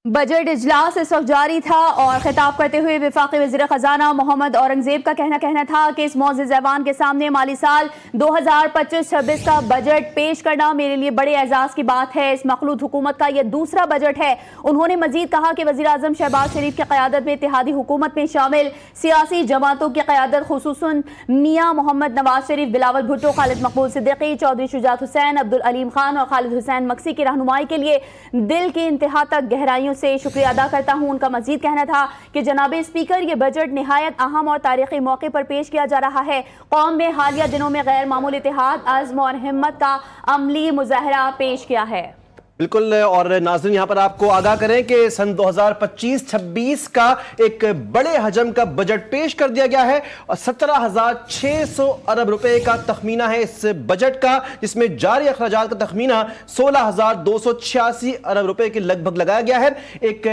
Budget इजलास इस वक्त जारी था और खिताब करते हुए वफाकी वज़ीर ख़जाना मोहम्मद औरंगज़ेब का कहना था कि इस मौज़ूद ज़बान के सामने माली साल 2025-26 का बजट पेश करना मेरे लिए बड़े एजाज़ की बात है। इस मखलूत हुकूमत का यह दूसरा बजट है। उन्होंने मजीद कहा कि वज़ीर आज़म शहबाज शरीफ की क़यादत में इत्तेहादी हुकूमत में शामिल सियासी जमातों की क़यादत खुसूसन मियाँ मोहम्मद नवाज शरीफ, बिलावल भुट्टो, खालिद मकबूल सिद्दीकी, चौधरी शुजात हुसैन, अब्दुल अलीम खान और खालिद हुसैन मक्सी की रहनुमाई के लिए दिल की इंतहा तक गहराइयों से शुक्रिया अदा करता हूं। उनका मजीद कहना था कि जनाब स्पीकर, ये बजट निहायत अहम और तारीखी मौके पर पेश किया जा रहा है। कौम में हालिया दिनों में गैर मामूली इत्तेहाद, अज़्म और हिम्मत का अमली मुजाहरा पेश किया है। बिल्कुल। और नाज़रीन, यहाँ पर आपको आगाह करें कि सन 2025-26 का एक बड़े हजम का बजट पेश कर दिया गया है और 17,600 अरब रुपए का तखमीना है इस बजट का, जिसमें जारी अखराजात का तखमीना 16,286 अरब रुपए के लगभग लगाया गया है। एक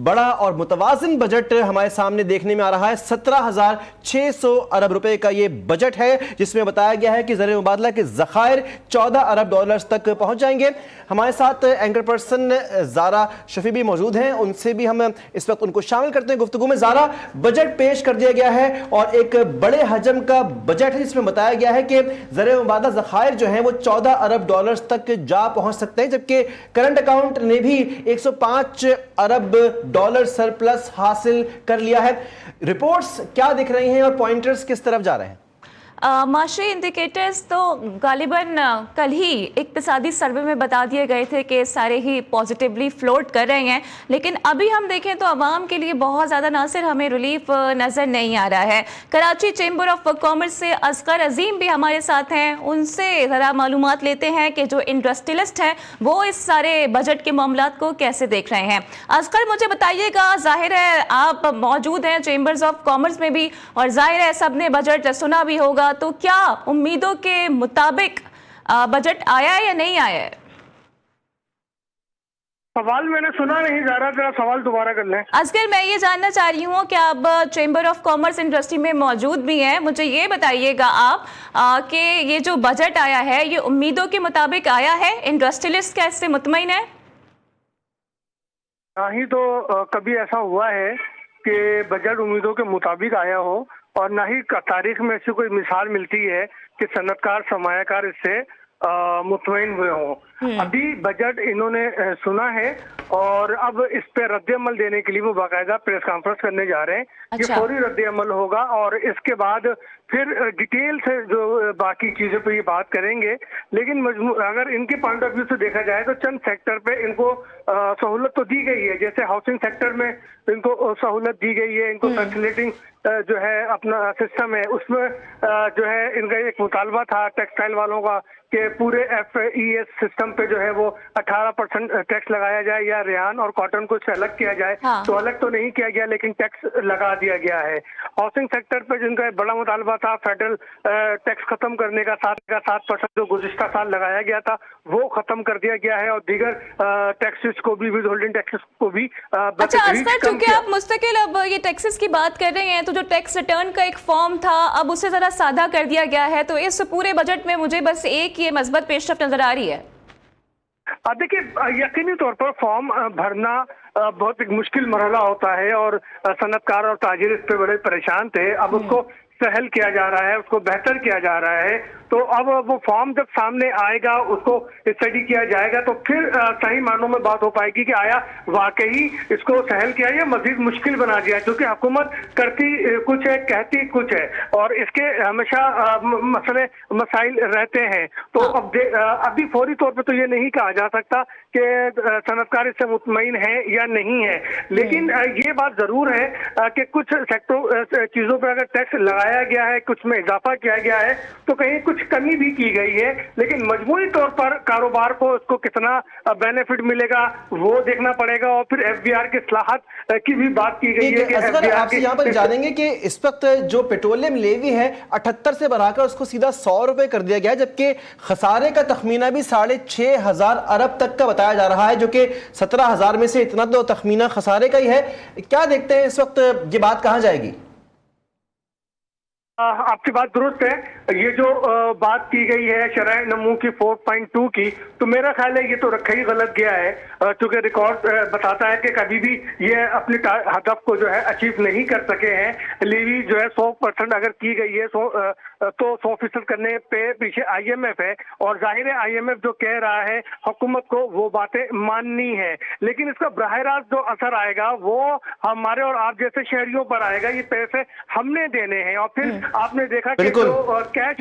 बड़ा और मुतवाज़िन बजट हमारे सामने देखने में आ रहा है। 17,600 अरब रुपए का ये बजट है, जिसमें बताया गया है कि ज़र मुबादला के ज़खायर 14 अरब डॉलर्स तक पहुंच जाएंगे। हमारे साथ एंकर पर्सन ज़ारा शफी भी मौजूद हैं, उनसे भी हम इस वक्त उनको शामिल करते हैं गुफ्तगू में। ज़ारा, बजट पेश कर दिया गया है और एक बड़े हजम का बजट है, जिसमें बताया गया है कि ज़र मुबादला ज़खायर जो हैं वो 14 अरब डॉलर्स तक जा पहुंच सकते हैं, जबकि करंट अकाउंट ने भी 105 अरब डॉलर सरप्लस हासिल कर लिया है। रिपोर्ट्स क्या दिख रही हैं और पॉइंटर्स किस तरफ जा रहे हैं? माशी इंडिकेटर्स तो गालिबन कल ही इक्तिसादी सर्वे में बता दिए गए थे कि सारे ही पॉजिटिवली फ्लोट कर रहे हैं, लेकिन अभी हम देखें तो आवाम के लिए बहुत ज़्यादा नासिर हमें रिलीफ नज़र नहीं आ रहा है। कराची चैम्बर ऑफ कॉमर्स से असगर अजीम भी हमारे साथ हैं, उनसे ज़रा मालूमात लेते हैं कि जो इंडस्ट्रियलिस्ट हैं वो इस सारे बजट के मामलात को कैसे देख रहे हैं। असगर, मुझे बताइएगा, जाहिर है आप मौजूद हैं चैम्बर्स ऑफ कॉमर्स में भी और जाहिर है सब ने बजट सुना भी होगा, तो क्या उम्मीदों के मुताबिक बजट आया है या नहीं आया है? सवाल मैंने सुना नहीं, ज़रा तेरा सवाल दोबारा कर लें। असगर, मैं ये जानना चाह रही हूँ कि आप चैम्बर ऑफ कॉमर्स इंडस्ट्री में मौजूद भी हैं, मुझे ये बताइएगा आप कि ये जो बजट आया है ये उम्मीदों के मुताबिक आया है? इंडस्ट्रियलिस्ट क्या इससे मुतमईन है? ना ही तो कभी ऐसा हुआ है कि बजट उम्मीदों के मुताबिक आया हो और ना ही तारीख में ऐसी कोई मिसाल मिलती है कि सनतकार सरमायाकार इससे मुतमईन हुए हों। अभी बजट इन्होंने सुना है और अब इस पे रद्द-ए-अमल देने के लिए वो बाकायदा प्रेस कॉन्फ्रेंस करने जा रहे हैं। अच्छा। ये फौरी रद्द-ए-अमल होगा और इसके बाद फिर डिटेल से जो बाकी चीज़ों पे ये बात करेंगे। लेकिन अगर इनके पॉइंट ऑफ व्यू से देखा जाए तो चंद सेक्टर पे इनको सहूलत तो दी गई है, जैसे हाउसिंग सेक्टर में इनको सहूलत दी गई है। इनको फैसिलिटिंग जो है अपना सिस्टम है उसमें जो है इनका एक मुतालबा था टेक्सटाइल वालों का कि पूरे FES सिस्टम पे जो है वो 18% टैक्स लगाया जाए या रेहान और कॉटन को इससे अलग किया जाए। हाँ। तो अलग तो नहीं किया गया लेकिन टैक्स लगा दिया गया है। हाउसिंग सेक्टर पे जिनका एक बड़ा मुतालबा था फेडरल टैक्स खत्म करने का 7% जो गुज़िश्ता साल लगाया गया था वो खत्म कर दिया गया है और दीगर टैक्सेस को भी, विद होल्डिंग टैक्सेस को भी। अच्छा असगर, चूंकि आप मुस्तकिल अब ये टैक्सेस की बात कर रहे हैं, तो जो टैक्स रिटर्न का एक फॉर्म था अब उसे जरा सादा कर दिया गया है, तो इस पूरे बजट में मुझे बस एक ये मस्बत पेशरफ्त नजर आ रही है। देखिए, यकीनी तौर पर फॉर्म भरना बहुत एक मुश्किल मरहला होता है और सनतकार और ताजिर इस पे बड़े परेशान थे। अब उसको सहल किया जा रहा है, उसको बेहतर किया जा रहा है। तो अब वो फॉर्म जब सामने आएगा उसको स्टडी किया जाएगा तो फिर सही मानों में बात हो पाएगी कि आया वाकई इसको सहल किया या मजीद मुश्किल बना दिया, क्योंकि हुकूमत करती कुछ है कहती कुछ है और इसके हमेशा मसले मसाइल रहते हैं। तो अब अभी फौरी तौर पर तो ये नहीं कहा जा सकता कि सनतकार इससे मुतमईन है या नहीं है, लेकिन ये बात जरूर है कि कुछ सेक्टर चीजों पर अगर टैक्स लगाया गया है, कुछ में इजाफा किया गया है तो कहीं कुछ कमी भी की गई है, लेकिन मजमूई तौर पर कारोबार को उसको कितना बेनिफिट मिलेगा वो देखना पड़ेगा। और फिर FBR की इस्लाहत की भी बात की गई है कि आपसे यहाँ पर जानेंगे कि इस वक्त जो पेट्रोलियम लेवी है 78 से बढ़ाकर उसको सीधा 100 रुपए कर दिया गया है, जबकि खसारे का तखमीना भी 6,500 अरब तक का बताया जा रहा है, जो कि 17,000 में से इतना तो तखमीना खसारे का ही है। क्या देखते हैं इस वक्त ये बात कहाँ जाएगी? आपकी बात दुरुस्त है। یہ جو بات کی گئی ہے شرح نمو کی 4.2 کی، تو میرا خیال ہے یہ تو رکھا ہی غلط گیا ہے، چونکہ ریکارڈ بتاتا ہے کہ کبھی بھی یہ اپنے ہدف کو جو ہے اچیو نہیں کر سکے ہیں۔ لیوی جو ہے 100% اگر کی گئی ہے تو 100% کرنے پہ پیچھے آئی ایم ایف ہے، اور ظاہر ہے آئی ایم ایف جو کہہ رہا ہے حکومت کو وہ باتیں ماننی ہے، لیکن اس کا براہ راست جو اثر آئے گا وہ ہمارے اور آپ جیسے شہریوں پر آئے گا۔ یہ پیسے ہم نے دینے ہیں، اور پھر آپ نے دیکھا کہ جو کیش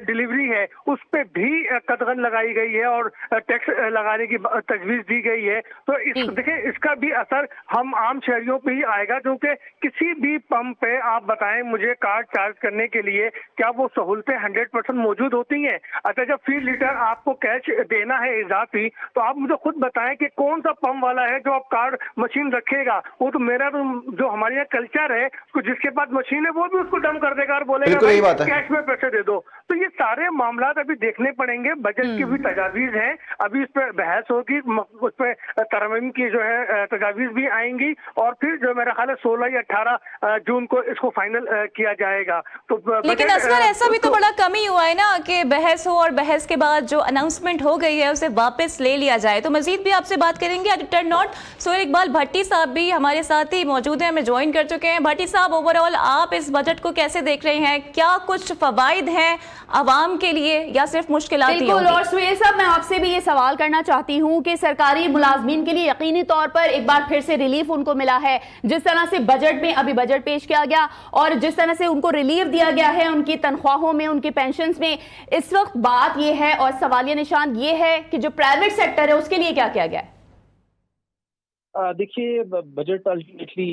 ڈیلیوری ہے اس پہ بھی قدغن لگائی گئی ہے اور ٹیکس لگانے کی تجویز دی گئی ہے۔ تو دیکھیں اس کا بھی اثر ہم عام شہریوں پہ ہی آئے گا، کیونکہ کسی بھی پمپ پہ آپ بتائیں مجھے کارڈ چارج کرنے کے لیے کیا وہ سہولتیں 100% موجود ہوتی ہیں؟ اچھا جب فی لیٹر آپ کو کیش دینا ہے اضافی، تو آپ مجھے خود بتائیں کہ کون سا پمپ والا ہے جو آپ کارڈ مشین رکھے گا؟ وہ تو میرا جو ہمارے یہاں کلچر ہے جس کے پاس مشین ہے وہ بھی اس کو ڈم کر دے گا اور بولے گا کیش میں پیسے دے دو۔ تو یہ سارے معاملات ابھی دیکھنے پڑیں گے۔ بجٹ کی بھی تجاویز ہیں، ابھی اس پہ بحث ہوگی، اس پہ ترمیم کی جو ہے تجاویز بھی آئیں گی، اور پھر جو میرا خیال ہے 16 یا 18 جون کو اس کو فائنل کیا جائے گا۔ تو لیکن اصغر ایسا بھی تو بڑا کمی ہوا ہے نا کہ بحث ہو اور بحث کے بعد جو اناؤنسمنٹ ہو گئی ہے اسے واپس لے لیا جائے۔ تو مزید بھی آپ سے بات کریں گے ایڈیٹر نوٹ سہیل اقبال بھٹی صاحب بھی ہمارے ساتھ ہی موجود ہیں، ہمیں جوائن کر چکے ہیں۔ بھٹی صاحب اوور آل آپ اس بجٹ کو کیسے دیکھ رہے ہیں؟ کیا کچھ فوائد ہیں عوام کے لیے یا صرف مشکلات ہی بالکل، اور سہیل صاحب میں آپ سے بھی یہ سوال کرنا چاہتی ہوں کہ سرکاری ملازمین کے لیے یقینی طور پر ایک بار پھر سے ریلیف ان کو ملا ہے، جس طرح سے بجٹ میں ابھی بجٹ پیش کیا گیا اور جس طرح سے ان کو ریلیف دیا گیا ہے ان کی تنخواہوں میں، ان کی پینشنز میں۔ اس وقت بات یہ ہے اور سوالیہ نشان یہ ہے کہ جو پرائیویٹ سیکٹر ہے اس کے لیے کیا کیا گیا ہے؟ دیکھیے بجٹ الٹیمیٹلی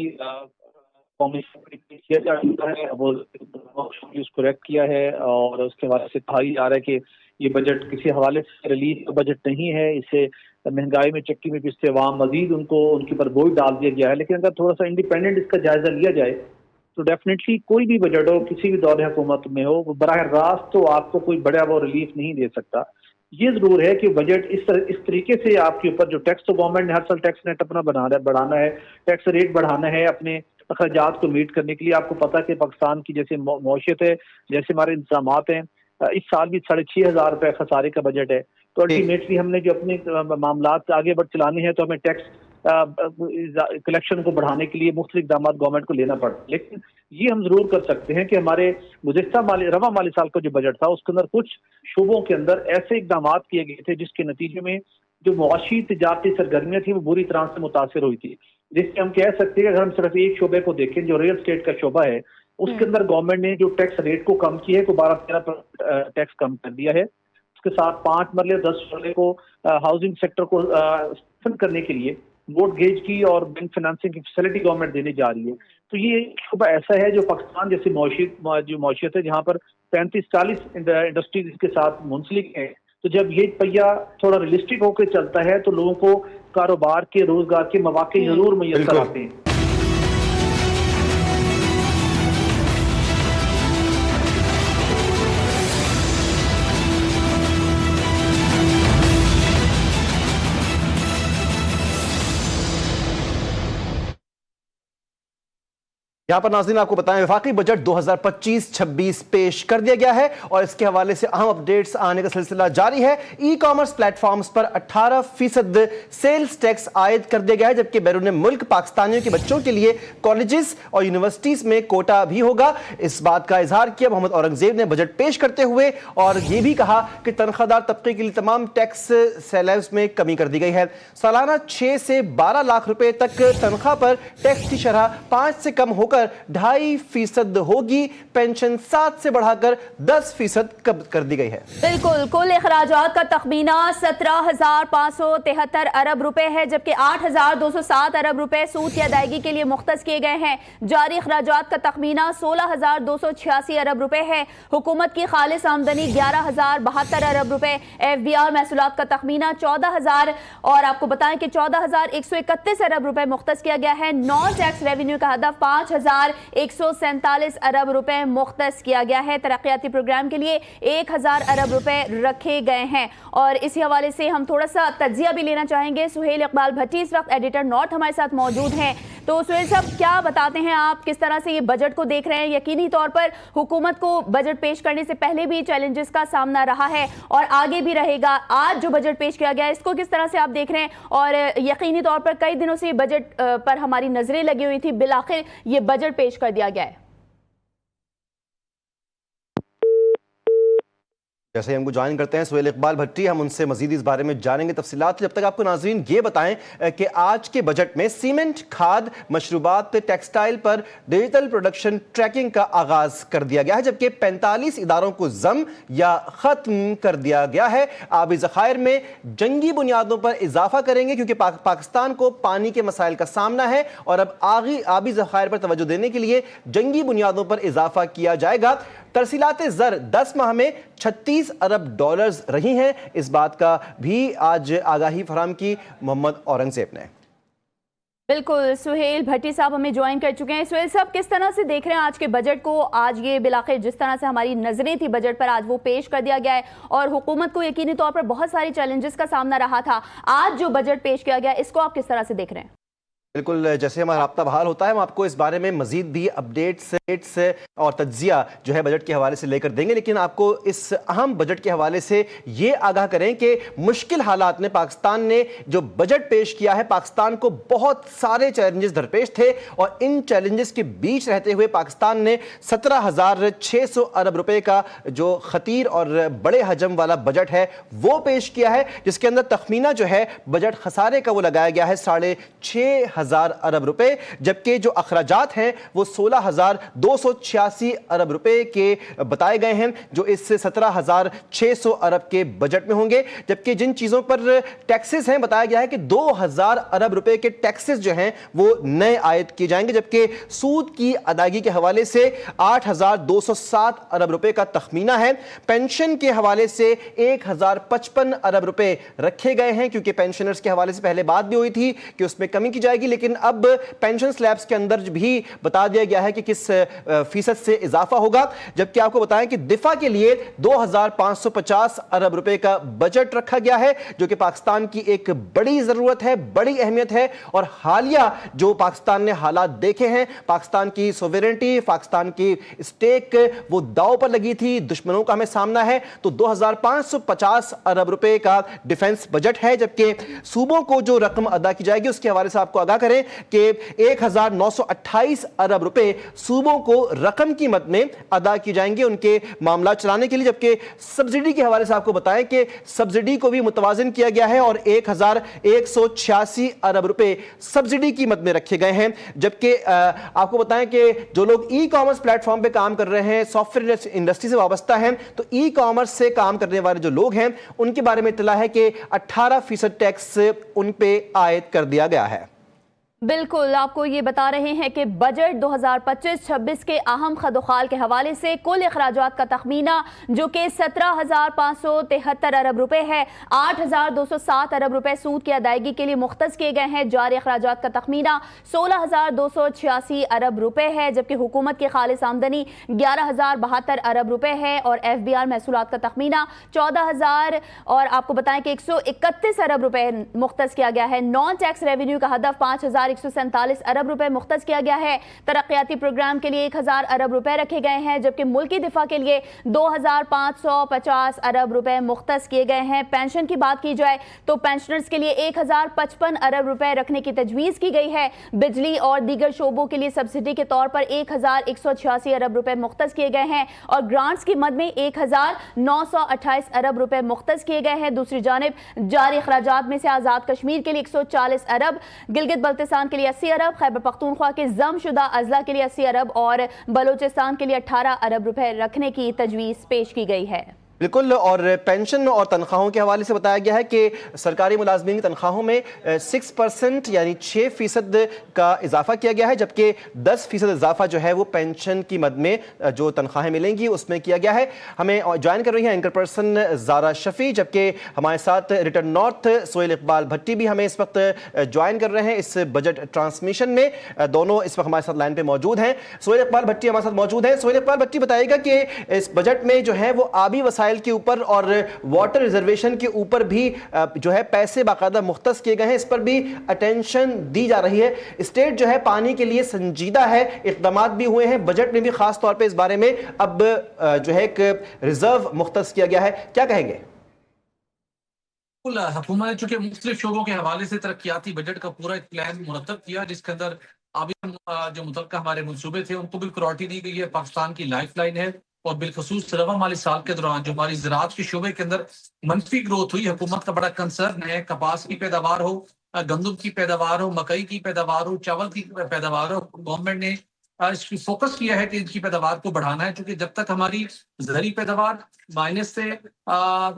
کیا جا چکا ہے، وہ اس کو ریکٹ کیا ہے، اور اس کے حوالے سے کہا جا رہا ہے کہ یہ بجٹ کسی حوالے سے ریلیف کا بجٹ نہیں ہے، اسے مہنگائی میں چکی میں پستے عوام مزید ان کے اوپر بوجھ ڈال دیا گیا ہے۔ لیکن اگر تھوڑا سا انڈیپینڈنٹ اس کا جائزہ لیا جائے تو ڈیفینیٹلی کوئی بھی بجٹ ہو کسی بھی دور حکومت میں ہو وہ براہ راست تو آپ کو کوئی بڑا وہ ریلیف نہیں دے سکتا۔ یہ ضرور ہے کہ بجٹ اس طریقے سے آپ کے اوپر جو ٹیکس تو گورنمنٹ نے ہر سال ٹیکس نیٹ اپنا بڑھانا ہے، ٹیکس ریٹ بڑھانا ہے اپنے اخراجات کو میٹ کرنے کے لیے۔ آپ کو پتا کہ پاکستان کی جیسے معیشت ہے، جیسے ہمارے انتظامات ہیں، اس سال بھی 6,500 روپے خسارے کا بجٹ ہے، تو الٹیمیٹلی ہم نے جو اپنے معاملات آگے بڑھ چلانے ہیں تو ہمیں ٹیکس کلیکشن کو بڑھانے کے لیے مختلف اقدامات گورنمنٹ کو لینا پڑتا ہے۔ لیکن یہ ہم ضرور کر سکتے ہیں کہ ہمارے گزشتہ رواں مالی سال کا جو بجٹ تھا اس کے اندر کچھ شعبوں کے اندر ایسے اقدامات کیے گئے تھے جس کے نتیجے میں جو معاشی تجارتی سرگرمیاں تھیں وہ بری طرح سے متاثر ہوئی تھی، جس سے ہم کہہ سکتے ہیں کہ اگر ہم صرف ایک شعبے کو دیکھیں جو ریل اسٹیٹ کا شعبہ ہے، اس کے اندر گورنمنٹ نے جو ٹیکس ریٹ کو کم کیا ہے، کو 12-13% ٹیکس کم کر دیا ہے۔ اس کے ساتھ 5 مرلے 10 شعبے کو ہاؤسنگ سیکٹر کو کرنے کے لیے ووٹ گیج کی اور بینک فائنانسنگ کی فیسلٹی گورنمنٹ دینے جا رہی ہے۔ تو یہ شعبہ ایسا ہے جو پاکستان جیسی معیشت ہے جہاں پر 35-40 انڈسٹریز اس کے ساتھ منسلک ہیں، تو جب یہ پہیا تھوڑا ریئلسٹک ہو کے چلتا ہے تو لوگوں کو کاروبار کے روزگار کے مواقع ضرور میسر آتے ہیں۔ یہاں پر ناظرین آپ کو بتائیں وفاقی بجٹ 2025-26 پیش کر دیا گیا ہے اور اس کے حوالے سے اہم اپڈیٹس آنے کا سلسلہ جاری ہے۔ ای کامرس پلیٹ فارمز پر 18% سیلز ٹیکس عائد کر دیا گیا ہے، جبکہ بیرون ملک پاکستانیوں کے بچوں کے لیے کالجز اور یونیورسٹیز میں کوٹا بھی ہوگا۔ اس بات کا اظہار کیا محمد اورنگزیب نے بجٹ پیش کرتے ہوئے، اور یہ بھی کہا کہ تنخواہ دار طبقے کے لیے تمام ٹیکس سلیبس میں کمی کر دی گئی ہے۔ سالانہ 6 سے 12 لاکھ روپے تک تنخواہ پر ٹیکس کی شرح 5 سے کم ہو کر 2.5% ہوگی۔ پینشن 7 سے بڑھا کر 10% قبض کر دی گئی ہے۔ بالکل، کل اخراجات کا تخمینہ 17,573 ارب روپے ہے، جبکہ 8,207 ارب روپے سود کی ادائیگی کے لیے مختص کیے گئے ہیں۔ جاری اخراجات کا تخمینہ 16,286 ارب روپے ہے۔ حکومت کی خالص آمدنی 11,072 ارب روپے۔ ایف بی آر محصولات کا تخمینہ 14,000 اور آپ کو بتائیں کہ 14,131 ارب روپے مختص کیا گیا ہے۔ نان ٹیکس ریونیو کا ہدف 5,000 2147 अरब रुपए मुख्तस किया गया है। तरक्याती प्रोग्राम के लिए 1000 अरब रुपए रखे गए हैं। और इसी हवाले से हम थोड़ा सा तज्जिया भी लेना चाहेंगे। सुहेल इकबाल भट्टी इस वक्त एडिटर नॉर्थ हमारे साथ मौजूद हैं। तो सुहेल साहब, क्या बताते हैं आप, किस तरह से ये बजट को देख रहे हैं? यकीनी तौर पर हुकूमत को बजट पेश करने से पहले भी चैलेंजेस का सामना रहा है और आगे भी रहेगा। आज जो बजट पेश किया गया है, इसको किस तरह से आप देख रहे हैं? और यकीनी तौर पर कई दिनों से ये बजट पर हमारी नजरें लगी हुई थी, बिलाखिर ये बजट पेश कर दिया गया है। जैसे ही हमको ज्वाइन करते हैं सुहेल इकबाल भट्टी, हम उनसे मजीद इस बारे में जानेंगे तफसीलात। जब तक आपको नाज़रीन ये बताएं कि आज के बजट में सीमेंट, खाद, मशरूबात, टेक्सटाइल पर डिजिटल प्रोडक्शन ट्रैकिंग का आगाज कर दिया गया है, जबकि 45 इदारों को जम या ख़त्म कर दिया गया है। आबी ज़खायर में जंगी बुनियादों पर इजाफा करेंगे क्योंकि पाकिस्तान को पानी के मसाइल का सामना है और अब आबी ज़खायर पर तवज्जो देने के लिए जंगी बुनियादों पर इजाफा किया जाएगा। तरसीलात ज़र 10 माह में 36 अरब डॉलर्स रही हैं। इस बात का भी आज आगाही फराहम की मोहम्मद औरंगजेब ने। बिल्कुल, सुहेल भट्टी साहब हमें ज्वाइन कर चुके हैं। सुहेल साहब, किस तरह से देख रहे हैं आज के बजट को? आज ये बिलाखिर जिस तरह से हमारी नजरें थी बजट पर, आज वो पेश कर दिया गया है और हुकूमत को यकीनी तौर पर बहुत सारे चैलेंजेस का सामना रहा था। आज जो बजट पेश किया गया, इसको आप किस तरह से देख रहे हैं? बिल्कुल, जैसे हमारा राब्ता बहाल होता है हम आपको इस बारे में मजीद भी अपडेट्स और तज्जिया जो है बजट के हवाले से लेकर देंगे, लेकिन आपको इस अहम बजट के हवाले से ये आगाह करें कि मुश्किल हालात में पाकिस्तान ने जो बजट पेश किया है, पाकिस्तान को बहुत सारे चैलेंजेस दरपेश थे और इन चैलेंजेस के बीच रहते हुए पाकिस्तान ने 17,600 अरब रुपए का जो खतीर और बड़े हजम वाला बजट है वो पेश किया है, जिसके अंदर तखमीना जो है बजट खसारे का वो लगाया गया है 6,500 अरब रुपए, जबकि जो अखराजात हैं वो 16,286 अरब रुपए के बताए गए हैं जो इस 17,600 अरब के बजट में होंगे। जबकि जिन चीजों पर टैक्सेस हैं बताया गया है कि 2,000 अरब रुपए के टैक्सेस जो हैं वो नए आयद किए जाएंगे, जबकि सूद की अदायगी के हवाले से 8,207 अरब रुपए का तखमीना है। पेंशन के हवाले से 1,055 अरब रुपए रखे गए हैं क्योंकि पेंशनर्स के हवाले से पहले बात भी हुई थी कि उसमें कमी की जाएगी, लेकिन अब पेंशन स्लैब्स के अंदर भी बता दिया गया है कि किस फीसद से इजाफा होगा। जबकि आपको बताएं कि दिफा के लिए 2,550 अरब रुपए का बजट रखा गया है जो कि पाकिस्तान की एक बड़ी जरूरत है, बड़ी अहमियत है। और हालिया जो पाकिस्तान ने हालात देखे हैं, पाकिस्तान की सोवेरेंटी, पाकिस्तान की स्टेक वो दाव पर लगी थी, दुश्मनों का हमें सामना है, तो 2,550 अरब रुपए का डिफेंस बजट है। जबकि सूबों को जो रकम अदा की जाएगी उसके हवाले से आपको आगाह करें कि 1,928 अरब रुपए सूबों को रकम की मद में अदा की जाएंगे उनके मामला चलाने के लिए। जबकि सब्सिडी के हवाले से आपको बताएं कि सब्सिडी को भी मुतवाजन किया गया है और 1,186 अरब रुपए सब्सिडी की मद में रखे गए हैं। जबकि आपको बताएं कि जो लोग ई कॉमर्स प्लेटफॉर्म पे काम कर रहे हैं, सॉफ्टवेयर इंडस्ट्री से वाबस्ता हैं, तो ई कॉमर्स से काम करने वाले जो लोग हैं उनके बारे में इत्तला है कि 18% टैक्स उन पे आयद कर दिया गया है। बिल्कुल, आपको ये बता रहे हैं कि बजट 2025-26 के अहम खदोखाल के हवाले से कुल अखराजात का तखमीना जो कि 17,573 अरब रुपए है, 8,207 अरब रुपए सूद की अदायगी के लिए मुख्तस किए गए हैं। जारी अखराजात का तखमीना 16,286 अरब रुपए है, जबकि हुकूमत की खालिस आमदनी 11,072 अरब रुपए है और FBR महसूलात का तखमीना 14,000 और आपको बताएं कि 131 अरब रुपए मुख्तस किया गया है। नॉन टैक्स रेवेन्यू का हदफ 5,147 अरब रुपए मुख्तस किया गया है। तरक्याती प्रोग्राम के लिए 1,000 अरब रुपए रखे गए हैं, जबकि मुल्की दिफा के लिए 2,550 अरब रुपए मुख्तस किए गए हैं। पेंशन की बात की जाए तो पेंशनर्स के लिए 1,055 अरब रुपए रखने की तजवीज़ की गई है। बिजली और दीगर शोबों के लिए सब्सिडी के तौर पर 1,186 अरब रुपए मुख्तस किए गए हैं और ग्रांट्स की मद में 1,928 अरब रुपए मुख्तस किए गए हैं। दूसरी जानिब जारी अखराजात में से आज़ाद कश्मीर के लिए 140 अरब, गिलगित बल्तिस्तान के लिए 80 अरब, खैबर पख्तूनख्वा के जमशुदा अजला के लिए 80 अरब और बलोचिस्तान के लिए 18 अरब रुपए रखने की तजवीज़ पेश की गई है। بالکل. اور پینشن اور تنخواہوں کے حوالے سے بتایا گیا ہے کہ سرکاری ملازمین کی تنخواہوں میں 6% یعنی 6% کا اضافہ کیا گیا ہے، جبکہ 10% اضافہ جو ہے وہ پینشن کی مد میں جو تنخواہیں ملیں گی اس میں کیا گیا ہے. ہمیں جوائن کر رہی ہیں اینکر پرسن زارا شفیع، جبکہ ہمارے ساتھ ریٹرن نارتھ سہیل اقبال بھٹی بھی ہمیں اس وقت جوائن کر رہے ہیں اس بجٹ ٹرانسمیشن میں. دونوں اس وقت ہمارے ساتھ لائن پہ موجود ہیں. سہیل اقبال بھٹی ہمارے ساتھ موجود ہیں. سہیل اقبال بھٹی بتائیے گا کہ اس بجٹ میں جو ہے وہ آبی وسائل کے اوپر اور واٹر ریزرویشن کے اوپر بھی جو ہے پیسے باقاعدہ مختص کیے گئے ہیں، اس پر بھی اٹینشن دی جا رہی ہے. اسٹیٹ جو ہے پانی کے لیے سنجیدہ ہے، اقدامات بھی ہوئے ہیں، بجٹ میں بھی خاص طور پہ اس بارے میں اب جو ہے ایک ریزرو مختص کیا گیا ہے. کیا کہیں گے؟ حکومت نے چونکہ مختلف شعبوں کے حوالے سے ترقیاتی بجٹ کا پورا ایک پلان مرتب کیا، جس کے اندر ابھی جو متعلقہ ہمارے منصوبے تھے ان کو بھی پرائورٹی دی گئی ہے. پاکستان کی لائف لائن ہے، اور بالخصوص رواں مالی سال کے دوران جو ہماری زراعت کے شعبے کے اندر منفی گروتھ ہوئی، حکومت کا بڑا کنسرن ہے کپاس کی پیداوار ہو، گندم کی پیداوار ہو، مکئی کی پیداوار ہو، چاول کی پیداوار ہو. گورنمنٹ نے اس کی فوکس کیا ہے کہ ان کی پیداوار کو بڑھانا ہے، کیونکہ جب تک ہماری زرعی پیداوار مائنس سے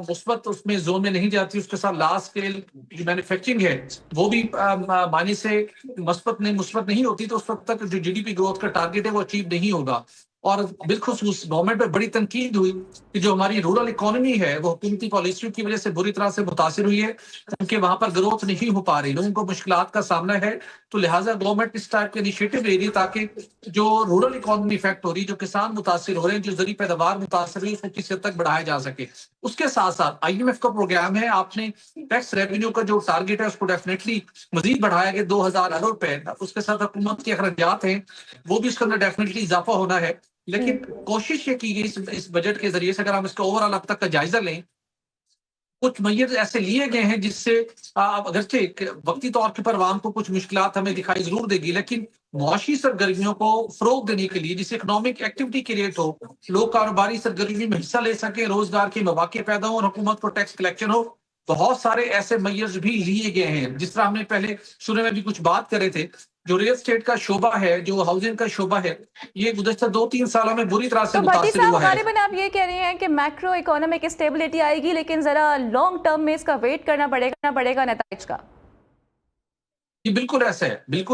مثبت اس میں زون میں نہیں جاتی، اس کے ساتھ لارج اسکیل جو مینوفیکچرنگ ہے وہ بھی مائنس سے مثبت نہیں ہوتی، تو اس وقت تک جو جی ڈی پی گروتھ کا ٹارگیٹ ہے وہ اچیو نہیں ہوگا. اور بالخصوص گورنمنٹ پہ بڑی تنقید ہوئی کہ جو ہماری رورل اکانومی ہے وہ حکومتی پالیسیوں کی وجہ سے بری طرح سے متاثر ہوئی ہے، کیونکہ وہاں پر گروتھ نہیں ہو پا رہی، لوگوں کو مشکلات کا سامنا ہے. تو لہٰذا گورنمنٹ اس ٹائپ کے انیشیٹو لے رہی ہے تاکہ جو رورل اکانومی افیکٹ ہو رہی ہے، جو کسان متاثر ہو رہے ہیں، جو زرعی پیداوار متاثر ہوئی، اس کو کسی حد تک بڑھایا جا سکے. اس کے ساتھ ساتھ آئی ایم ایف کا پروگرام ہے، آپ نے ٹیکس ریونیو کا جو ٹارگیٹ ہے اس کو ڈیفینیٹلی مزید بڑھایا گیا 2000 ارب روپے. اس کے ساتھ حکومت کے اخراجات ہیں وہ بھی اس کے اندر ڈیفینیٹلی اضافہ ہونا ہے. لیکن کوشش یہ کی گئی اس بجٹ کے ذریعے سے، اگر ہم اس کا اوور آل اب تک کا جائزہ لیں، کچھ میئر ایسے لیے گئے ہیں جس سے اگرچہ وقتی طور پر عوام کو کچھ مشکلات ہمیں دکھائی ضرور دے گی، لیکن معاشی سرگرمیوں کو فروغ دینے کے لیے، جس سے اکنامک ایکٹیویٹی کریٹ ہو، لوگ کاروباری سرگرمی میں حصہ لے سکیں، روزگار کے مواقع پیدا ہوں اور حکومت کو ٹیکس کلیکشن ہو، بہت سارے ایسے میئرز بھی لیے گئے ہیں. جس طرح ہم نے پہلے شروع میں بھی کچھ بات کرے تھے، جو ریل اسٹیٹ کا شعبہ ہے، جو ہاؤسنگ کا شعبہ ہے، یہ گزشتہ 2-3 سالوں میں بری طرح سے تو بھٹی متاثر صاحب ہوا ہے. غالباً آپ یہ کہہ رہے ہیں کہ میکرو اکانومک اسٹیبلٹی آئے گی، لیکن ذرا لانگ ٹرم میں اس کا ویٹ کرنا پڑے گا نتائج کا. یہ بالکل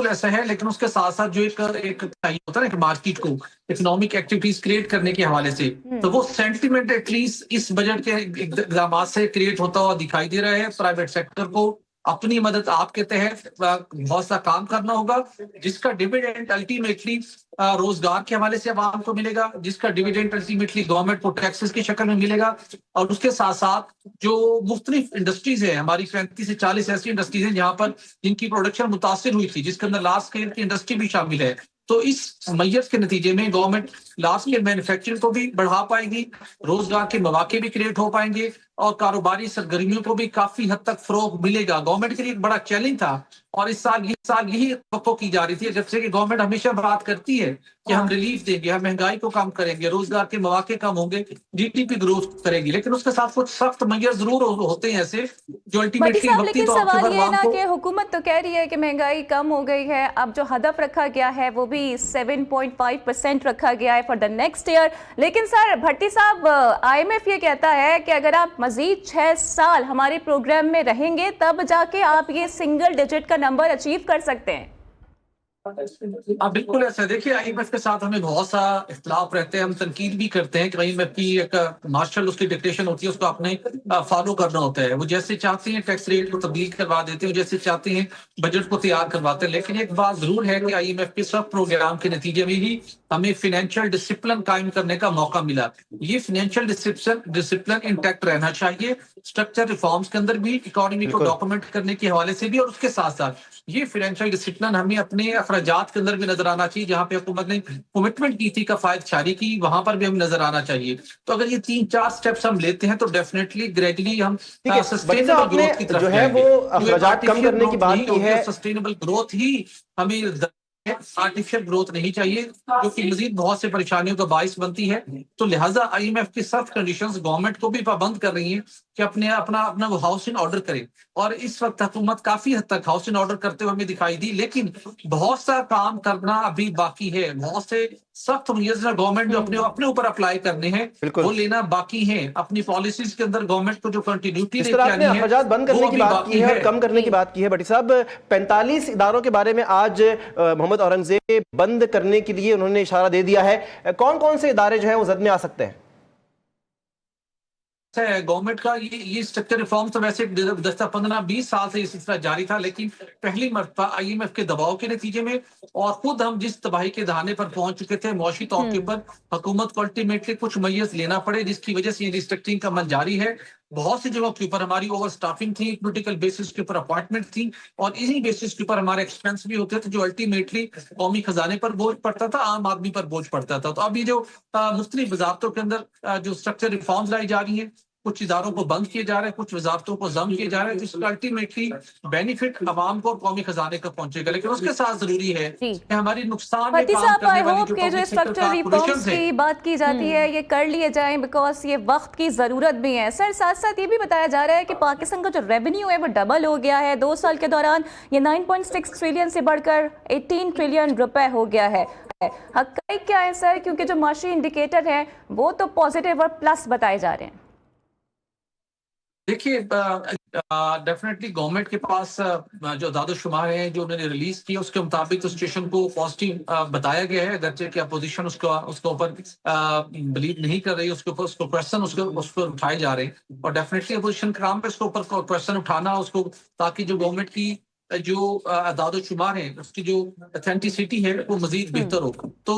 ایسا ہے، لیکن اس کے ساتھ ساتھ جو ایک ہوتا ہے نا کہ مارکیٹ کو اکنامک ایکٹیویٹیز کریٹ کرنے کے حوالے سے، تو وہ سینٹیمنٹ ایٹ لیسٹ اس بجٹ کے اقدامات سے کریٹ ہوتا ہوا دکھائی دے رہا ہے. پرائیویٹ سیکٹر کو اپنی مدد آپ کے تحت بہت سا کام کرنا ہوگا، جس کا ڈیویڈنڈ الٹیمیٹلی روزگار کے حوالے سے عوام کو ملے گا، جس کا ڈیویڈنڈ الٹیمیٹلی گورنمنٹ کو ٹیکسز کی شکل میں ملے گا. اور اس کے ساتھ ساتھ جو مختلف انڈسٹریز ہیں، ہماری 35 سے 40 ایسی انڈسٹریز ہیں جہاں پر جن کی پروڈکشن متاثر ہوئی تھی، جس کے اندر لارج اسکیل کی انڈسٹری بھی شامل ہے. تو اس میت کے نتیجے میں گورنمنٹ لارج اسکیل مینوفیکچرنگ کو بھی بڑھا پائے گی، روزگار کے مواقع بھی کریٹ ہو پائیں گے، اور کاروباری سرگرمیوں کو بھی کافی حد تک فروغ ملے گا. گورنمنٹ کے لیے ایک بڑا چیلنج تھا، اور اس سال یہی توقع کی جا رہی تھی، جب سے کہ گورنمنٹ ہمیشہ بات کرتی ہے کہ ہم ریلیف دیں گے، ہم مہنگائی کو کم کریں گے، روزگار کے مواقع کم ہوں گے، جی ڈی پی گروتھ کریں گی، لیکن اس کے ساتھ کچھ سخت میئر ضرور ہوتے ہیں ایسے جو بھٹی الٹیمیٹلی صاحب، وقتی لیکن طور پر سوال یہ ہے عوام نا کو. کہ حکومت تو کہہ رہی ہے کہ مہنگائی کم ہو گئی ہے، اب جو ہدف رکھا گیا ہے وہ بھی 7.5% رکھا گیا ہے فار دا نیکسٹ ایئر. لیکن سر بھٹی صاحب، آئی ایم ایف یہ کہتا ہے کہ اگر آپ مزید 6 سال ہمارے پروگرام میں رہیں گے تب جا کے آپ یہ سنگل ڈیجٹ کا نمبر اچیو کر سکتے ہیں. بالکل ایسا. دیکھیے آئی ایم ایف کے ساتھ ہمیں بہت سا اختلاف رہتے ہیں، ہم تنقید بھی کرتے ہیں کہ آئی ایم ایف کی ایک مارشل اس کی ڈکٹیشن ہوتی ہے، اس کو آپ نے فالو کرنا ہوتا ہے. وہ جیسے چاہتے ہیں ٹیکس ریٹ کو تبدیل کروا دیتے ہیں، جیسے چاہتے ہیں بجٹ کو تیار کرواتے ہیں. لیکن ایک بات ضرور ہے کہ آئی ایم ایف کے سب پروگرام کے نتیجے میں ہی ہمیں فائنینشیل ڈسپلن قائم کرنے کا موقع ملا. یہ فائنینشیل ڈسپلن انٹیکٹ رہنا چاہیے، اسٹرکچر ریفارمز کے اندر بھی، اکانومی کو ڈاکومنٹ کرنے کے حوالے سے بھی، اور اس کے ساتھ ساتھ یہ فائنینشیل ڈسپلن ہمیں اپنے اخراجات کے اندر بھی نظر آنا چاہیے. جہاں پہ حکومت نے کمٹمنٹ کی تھی کفایت جاری کی، وہاں پر بھی ہمیں نظر آنا چاہیے. تو اگر یہ 3-4 سٹیپس ہم لیتے ہیں تو ڈیفینیٹلی گریجولی ہم سسٹینیبل گروتھ کی طرف جو ہے وہ اخراجات کم کرنے کی بات کی ہے. سسٹینیبل گروتھ ہی ہمیں آرٹیفیشل گروتھ نہیں چاہیے، جو کہ مزید بہت سے پریشانیوں کا باعث بنتی ہے. تو لہٰذا آئی ایم ایف کی سخت کنڈیشنز گورنمنٹ کو بھی پابند کر رہی ہیں کہ اپنا وہ ہاؤسنگ آرڈر کرے. اور اس وقت حکومت کافی حد تک ہاؤسنگ آرڈر کرتے ہوئے ہمیں دکھائی دی، لیکن بہت سا کام کرنا ابھی باقی ہے. بہت سے सख्त मुय्यज़रा गवर्नमेंट जो अपने ऊपर अप्लाई करने हैं बिल्कुल। वो लेना बाकी हैं। अपनी पॉलिसीज के अंदर गवर्नमेंट को जो कंटिन्यूटी इस लेके तरह आपने आनी है अखराजात बंद करने वो की भी बात बाकी की है और है। कम करने की बात की है। भट्टी साहब, 45 इदारों के बारे में आज मोहम्मद औरंगजेब बंद करने के लिए उन्होंने इशारा दे दिया है। कौन कौन से इदारे जो हैं वो जद में आ सकते हैं? गवर्नमेंट का ये स्ट्रक्चर रिफॉर्म तो वैसे गुज़श्ता 15-20 साल से ये सिलसिला जारी था, लेकिन पहली मर्तबा IMF के दबाव के नतीजे में और खुद हम जिस तबाही के दहाने पर पहुंच चुके थे मौशी तौर के ऊपर, हुकूमत को अल्टीमेटली कुछ मैयस लेना पड़े, जिसकी वजह से ये रिस्ट्रक्चरिंग का अमल जारी है। बहुत सी जगहों के ऊपर हमारी ओवर स्टाफिंग थी, पॉलिटिकल बेसिस के ऊपर अपॉइंटमेंट थी और इसी बेसिस के ऊपर हमारे एक्सपेंस भी होते थे जो अल्टीमेटली कौमी खजाने पर बोझ पड़ता था, आम आदमी पर बोझ पड़ता था। तो अब ये जो मुख्तलिफ वजारतों के अंदर जो स्ट्रक्चर रिफॉर्म्स लाई जा रही हैं, कुछ इदारों को बंद किए जा रहे हैं, कुछ वजारतों को जम किए जा रहे हैं, तो इसका अल्टीमेटली बेनिफिट अवाम को और कौमी खजाने का पहुंचेगा। लेकिन उसके साथ जरूरी है कि हमारी नुकसान में भट्टी काम साहब, करने आई वाली होप जो के जो public sector structure reforms corporations हैं, की बात की जाती है ये कर लिए जाएं, बिकॉज ये वक्त की ज़रूरत भी है। सर, साथ साथ ये भी बताया जा रहा है कि पाकिस्तान का जो रेवेन्यू है वो डबल हो गया है 2 साल के दौरान। ये 9.6 ट्रिलियन से बढ़कर 18 ट्रिलियन रुपए हो गया है। हक़ाइक़ क्या है सर, क्योंकि जो माशी इंडिकेटर है वो तो पॉजिटिव और प्लस बताए जा रहे हैं। देखिए, डेफिनेटली गवर्नमेंट के पास जो दादोशुमार है जो उन्होंने रिलीज किया उसके मुताबिक तो सिचुएशन को पॉजिटिव बताया गया है, अगरचे कि अपोजिशन उसके ऊपर बिलीव नहीं कर रही, उसके ऊपर उसको क्वेश्चन उसको उठाए जा रहे हैं और डेफिनेटली अपोजिशन के काम पे उसके ऊपर क्वेश्चन उठाना उसको, ताकि जो गवर्नमेंट की जो दादोशुमार है उसकी जो ऑथेंटिसिटी है वो मजीद बेहतर हो। तो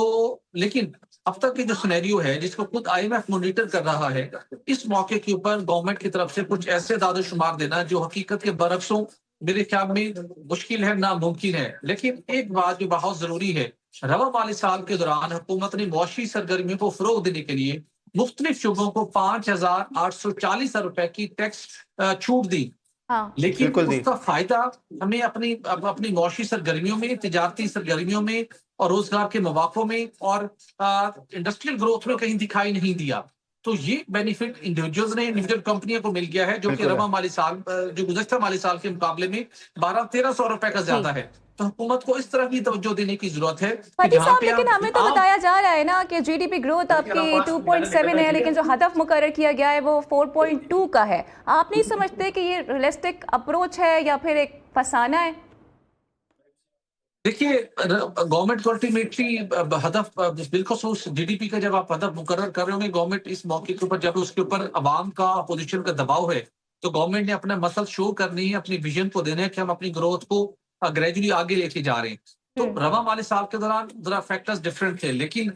लेकिन अब तक की जो सिनेरियो है जिसको खुद IMF मॉनिटर कर रहा है, इस मौके के ऊपर गवर्नमेंट की तरफ से कुछ ऐसे दादोशुमार देना जो हकीकत के बरक्सों मेरे ख्याल में मुश्किल है, नामुमकिन है। लेकिन एक बात जो बहुत जरूरी है, रवा माली साल के दौरान हुकूमत ने मौशी सरगर्मियों को फरोग देने के लिए मुख्तलिफ शुबों को 5,840 रुपए की टैक्स छूट दी। लेकिन उसका फायदा हमें अपनी मौशी सरगर्मियों में, तिजारती सरगर्मियों में और रोजगार के मौक़ों में और इंडस्ट्रियल ग्रोथ में कहीं दिखाई नहीं दिया। तो ये बेनिफिट इंडिविजुअल कंपनियों को मिल गया है जो कि रवा माली साल जो गुज़श्ता माली साल के मुकाबले में 1200-1300 रुपए का ज्यादा है। तो हुकूमत को इस तरह की तवज्जो देने की जरूरत है। भट्टी साहब, लेकिन हमें तो बताया जा रहा है ना कि GDP ग्रोथ आपकी 2.7 है, लेकिन जो हदफ मुकर्रर किया गया है वो 4.2 का है। आप नहीं समझते कि ये रियलिस्टिक अप्रोच है या फिर एक फसाना है? देखिए, गवर्नमेंट को अल्टीमेटली हदफ बिलखुसूस GDP का जब आप हदफ मुकर्रर कर रहे होंगे, गवर्नमेंट इस मौके के ऊपर जब उसके ऊपर अवाम का अपोजिशन का दबाव है तो गवर्नमेंट ने अपना मसल शो करनी है, अपनी विजन को देना है कि हम अपनी ग्रोथ को ग्रेजुअली आगे लेके जा रहे हैं। तो रवा वाले साल के दौरान जरा फैक्टर्स डिफरेंट थे, लेकिन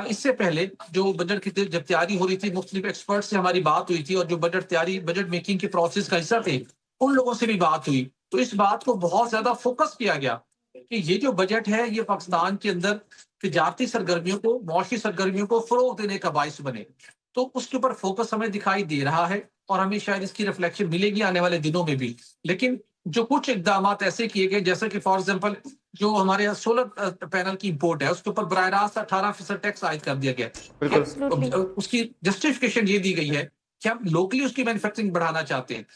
इससे पहले जो बजट की जब तैयारी हो रही थी, मुख्तलिफ एक्सपर्ट से हमारी बात हुई थी और जो बजट मेकिंग के प्रोसेस का हिस्सा थे उन लोगों से भी बात हुई। तो इस बात को बहुत ज्यादा फोकस किया गया कि ये जो बजट है ये पाकिस्तान के अंदर तिजारती सरगर्मियों को, मौशी सरगर्मियों को फरोग देने का बाइस बने। तो उसके ऊपर फोकस हमें दिखाई दे रहा है और हमें शायद इसकी रिफ्लेक्शन मिलेगी आने वाले दिनों में भी। लेकिन जो कुछ इकदाम ऐसे किए गए, जैसे कि फॉर एग्जांपल जो हमारे यहाँ सोलर पैनल की इंपोर्ट है उसके ऊपर बराह रास्त 18% टैक्स आयद कर दिया गया। उसकी जस्टिफिकेशन ये दी गई है कि हम लोकली उसकी मैन्युफैक्चरिंग बढ़ाना चाहते हैं,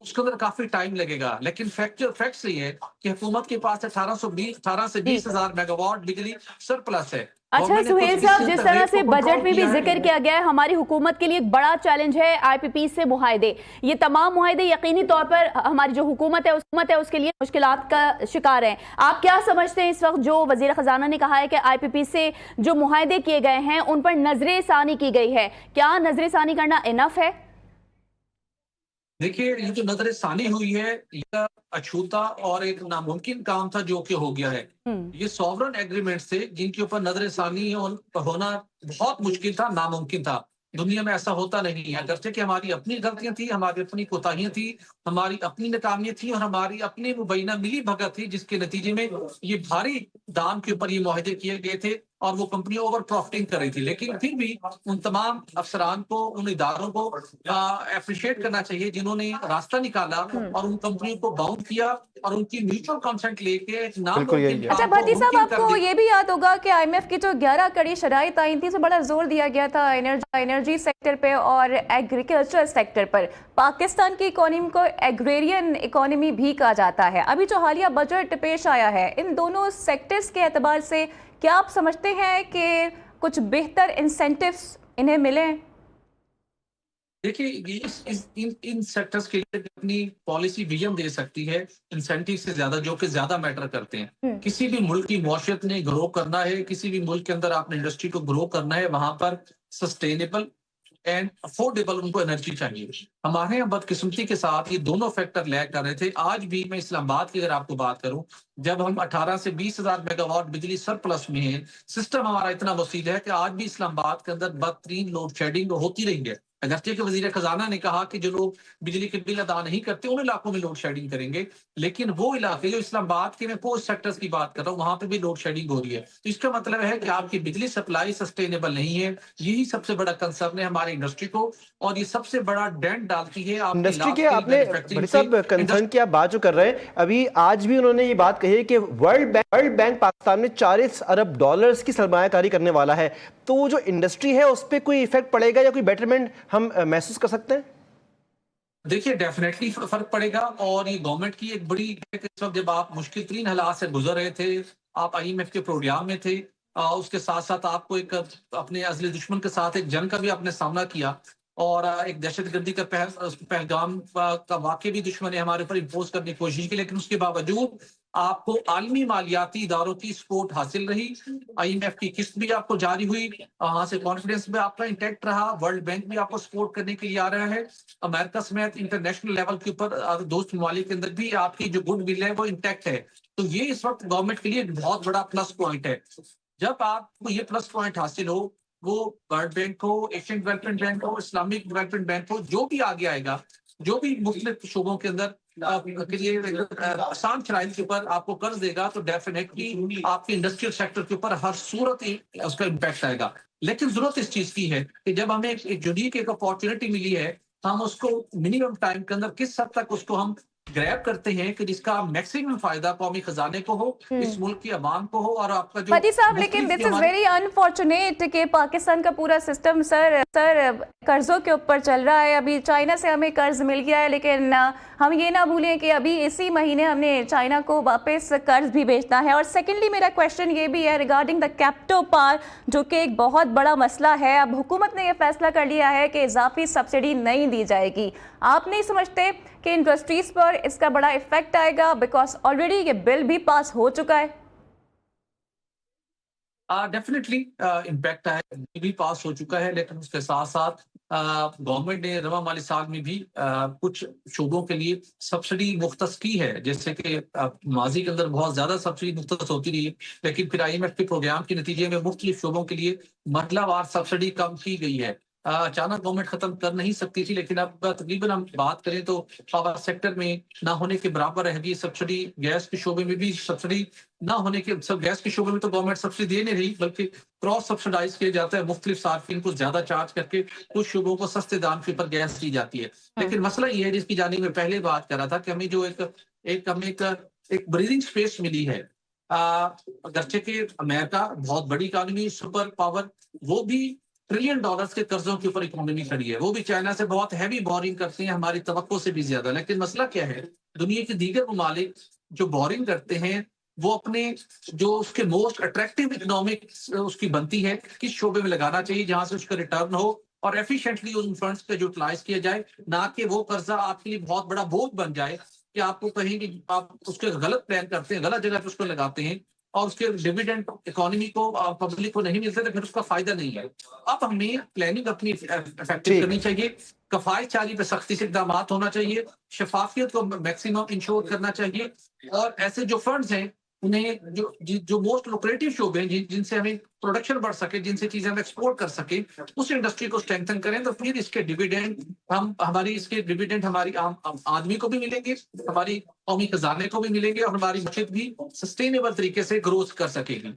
उसके अंदर काफी टाइम लगेगा। लेकिन फैक्ट ये है कि हुकूमत के पास 18 से 20,000 मेगावाट बिजली सरप्लस है। अच्छा सुहेल साहब, जिस तरह से बजट में भी जिक्र किया गया है, हमारी हुकूमत के लिए एक बड़ा चैलेंज है IPP से मुआहदे। ये तमाम मुआहदे यकीनी तौर पर हमारी जो हुकूमत है उसके लिए मुश्किलात का शिकार है। आप क्या समझते हैं इस वक्त जो वजीर खजाना ने कहा है कि IPP से जो मुआहदे किए गए हैं उन पर नजरेसानी की गई है, क्या नजरेसानी करना इनफ है? देखिए, ये जो नजरसानी हुई है ये अछूता और एक नामुमकिन काम था जो कि हो गया है। ये सॉवरन एग्रीमेंट थे जिनके ऊपर नजरसानी होना बहुत मुश्किल था, नामुमकिन था। दुनिया में ऐसा होता नहीं है, अगरचे कि हमारी अपनी गलतियां थी, हमारी अपनी कोताहियां थी, हमारी अपनी नाकामियां थी और हमारी अपनी मुबैना मिली भगत थी, जिसके नतीजे में ये भारी दाम के ऊपर ये मुआहदे किए गए थे और वो कंपनी ओवर प्रॉफिटिंग कर रही थी। लेकिन फिर भी उन तमाम अफसरान को, उन इदारों को अप्रिशिएट करना चाहिए जिन्होंने रास्ता निकाला और उन कंपनियों को बाउंड किया और उनकी म्यूचुअल कंसेंट लेके अच्छा भट्टी साहब, आपको ये भी याद होगा कि IMF की जो 11 कड़ी शराइत आई थी, उसमें बड़ा जोर दिया गया था एनर्जी सेक्टर पे और एग्रीकल्चर सेक्टर पर। पाकिस्तान की इकोनॉमी को एग्रेरियन इकोनॉमी भी कहा जाता है। अभी जो हालिया बजट पेश आया है, इन दोनों सेक्टर्स के एतबार से क्या आप समझते हैं कि कुछ बेहतर इंसेंटिव्स इन्हें मिले? देखिए इन सेक्टर्स के लिए अपनी पॉलिसी विजन दे सकती है इंसेंटिव से ज्यादा, जो कि ज्यादा मैटर करते हैं। किसी भी मुल्क की मौशियत ने ग्रो करना है, किसी भी मुल्क के अंदर आपने इंडस्ट्री को ग्रो करना है, वहां पर सस्टेनेबल एंड अफोर्डेबल उनको एनर्जी चाहिए। हमारे यहाँ बदकिस्मती के साथ ये दोनों फैक्टर लैग कर रहे थे। आज भी मैं इस्लामाबाद की अगर आपको बात करूं, जब हम 18 से 20,000 मेगावाट बिजली सरप्लस में है, सिस्टम हमारा इतना वसील है कि आज भी इस्लामाबाद के अंदर बदतरीन लोड शेडिंग होती रही है। अगरचे के वजीर खजाना ने कहा कि जो लोग बिजली के बिल अदा नहीं करते उन इलाकों में लोड शेडिंग करेंगे, लेकिन वो इलाके जो इस्लामाबाद के, मैं पोस्ट सेक्टर्स की बात कर रहा हूँ, वहां पे भी लोड शेडिंग हो रही है। तो इसका मतलब है कि आपकी बिजली सप्लाई सस्टेनेबल नहीं है। यही सबसे बड़ा कंसर्न है हमारी इंडस्ट्री को, और ये सबसे बड़ा डेंट डालती है इंडस्ट्री के। आपने बड़ी साहब कंसर्न की आप बात जो कर रहे हैं, अभी आज भी उन्होंने ये बात कही है कि वर्ल्ड बैंक पाकिस्तान में 40 अरब डॉलर्स की सरमायाकारी करने वाला है। तो वो जो इंडस्ट्री है उस पर कोई इफेक्ट पड़ेगा या कोई बेटरमेंट हम महसूस कर सकते हैं? देखिए डेफिनेटली फर्क पड़ेगा, और ये गवर्नमेंट की एक बड़ी, इस वक्त जब आप मुश्किल तरीन हालात से गुजर रहे थे, आप IMF के प्रोग्राम में थे, उसके साथ साथ आपको एक अपने अज़ली दुश्मन के साथ एक जंग का भी आपने सामना किया, और एक दहशतगर्दी का पैगाम का वाकई भी दुश्मन ने हमारे ऊपर इम्पोज करने की कोशिश की, लेकिन उसके बावजूद आपको आलमी मालियाती इदारों की सपोर्ट हासिल रही। IMF की किस्त भी आपको जारी हुई, वहां से कॉन्फिडेंस भी आपका इंटैक्ट रहा। वर्ल्ड बैंक भी आपको सपोर्ट करने के लिए आ रहा है। अमेरिका समेत इंटरनेशनल लेवल के ऊपर दोस्त ममालिक के अंदर भी आपकी जो गुड विल है वो इंटैक्ट है। तो ये इस वक्त गवर्नमेंट के लिए एक बहुत बड़ा प्लस पॉइंट है। जब आपको ये प्लस पॉइंट हासिल हो, वो वर्ल्ड बैंक हो, एशियन डेवलपमेंट बैंक हो, इस्लामिक डेवलपमेंट बैंक हो, जो भी आगे आएगा, जो भी मुख्तलिफ शोबों के अंदर के लिए आसान शराइत के ऊपर आपको कर्ज देगा, तो डेफिनेटली आपके इंडस्ट्रियल सेक्टर के ऊपर हर सूरत ही उसका इम्पैक्ट आएगा। लेकिन जरूरत इस चीज की है कि जब हमें एक यूनिक एक अपॉर्चुनिटी मिली है, हम उसको मिनिमम टाइम के अंदर किस हद तक उसको हम ग्रैब करते हैं कि जिसका मैक्सिमम फायदा कौमी खजाने को हो, इस मुल्क की आवाम को हो, और आपका जो पति साहब, लेकिन दिस इज वेरी अनफॉर्चुनेट कि पाकिस्तान का पूरा सिस्टम सर कर्जों के ऊपर चल रहा है। अभी चाइना से हमें कर्ज मिल गया है, लेकिन हम ये ना भूलें कि अभी इसी महीने हमने चाइना को वापस कर्ज भी भेजना है। और सेकेंडली मेरा क्वेश्चन ये भी है रिगार्डिंग द कैप्टो पावर, जो कि एक बहुत बड़ा मसला है। अब हुकूमत ने यह फैसला कर लिया है कि इजाफी सब्सिडी नहीं दी जाएगी। आप नहीं समझते कि इंडस्ट्रीज पर इसका बड़ा इफेक्ट आएगा, बिकॉज ऑलरेडी ये बिल भी पास हो चुका है? डेफिनेटली इम्पैक्ट है, भी पास हो चुका है, लेकिन उसके साथ साथ गवर्नमेंट ने रवा माली साल में भी कुछ शोबों के लिए सब्सिडी मुख्तस की है। जैसे कि माजी के अंदर बहुत ज्यादा सब्सिडी मुख्तस होती रही है, लेकिन फिर IMF के प्रोग्राम के नतीजे में मुख्तलिफ शोबों के लिए मरहलावार सब्सिडी कम की गई है। अचानक गवर्नमेंट खत्म कर नहीं सकती थी, लेकिन अब तकरीबन हम बात करें तो पावर सेक्टर में ना होने के बराबर रह गई सब्सिडी। गैस के शोबे में भी सब्सिडी ना होने के, सब गैस के शोबे में तो गवर्नमेंट सब्सिडी दे नहीं रही, बल्कि क्रॉस सब्सिडाइज किया जाता है, मुख्तलिफ सार्फिन को ज्यादा चार्ज करके कुछ शोबों को सस्ते दाम के ऊपर गैस दी जाती है। लेकिन मसला ये है, जिसकी जाने में पहले बात कर रहा था, कि हमें जो एक ब्रीदिंग स्पेस मिली है। अगरचे के अमेरिका बहुत बड़ी इकानमी, सुपर पावर, वो भी $1 ट्रिलियन के कर्जों के ऊपर इकोनॉमी खड़ी है। वो भी चाइना से बहुत हैवी बोरिंग करते हैं, हमारी तवक्को से भी ज्यादा। लेकिन मसला क्या है, दुनिया के दीगर ममालिक जो बोरिंग करते हैं, वो अपने जो उसके मोस्ट अट्रैक्टिव इकोनॉमिक उसकी बनती है, किस शोबे में लगाना चाहिए जहां से उसका रिटर्न हो और एफिशिएंटली उन फंड्स का यूटिलाइज किया जाए, ना कि वो कर्जा आपके लिए बहुत बड़ा बोझ बन जाए कि आपको कहीं कि आप उसके गलत प्लान करते हैं, गलत जगह पे उसको लगाते हैं, और उसके डिविडेंड इकोनॉमी को पब्लिक को नहीं मिलता, तो फिर उसका फायदा नहीं है। अब हमें प्लानिंग अपनी इफेक्टिव करनी चाहिए, कफायत चारी पे सख्ती से इकदाम होना चाहिए, शफाफियत को मैक्सिमम इंश्योर करना चाहिए, और ऐसे जो फंड्स हैं उन्हें जो मोस्ट लुक्रेटिव शोबे हैं, जिनसे हमें प्रोडक्शन बढ़ सके, जिनसे चीजें हम एक्सपोर्ट कर सके, उस इंडस्ट्री को स्ट्रेंथन करें, तो फिर इसके डिविडेंड हमारी आम आदमी को भी मिलेंगे, हमारी कौमी खजाने को भी मिलेंगे, और हमारी बचत भी सस्टेनेबल तरीके से ग्रोथ कर सकेगी।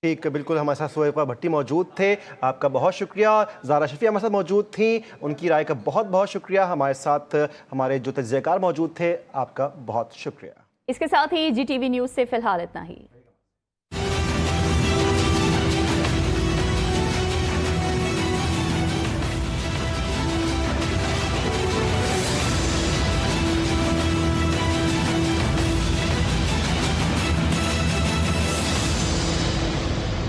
ठीक, बिल्कुल। हमारे साथ सोहेब भट्टी मौजूद थे, आपका बहुत शुक्रिया। ज़ारा शफी हमारे साथ मौजूद थी, उनकी राय का बहुत बहुत शुक्रिया। हमारे साथ हमारे जो तजज़ियाकार मौजूद थे, आपका बहुत शुक्रिया। इसके साथ ही GTV न्यूज़ से फिलहाल इतना ही।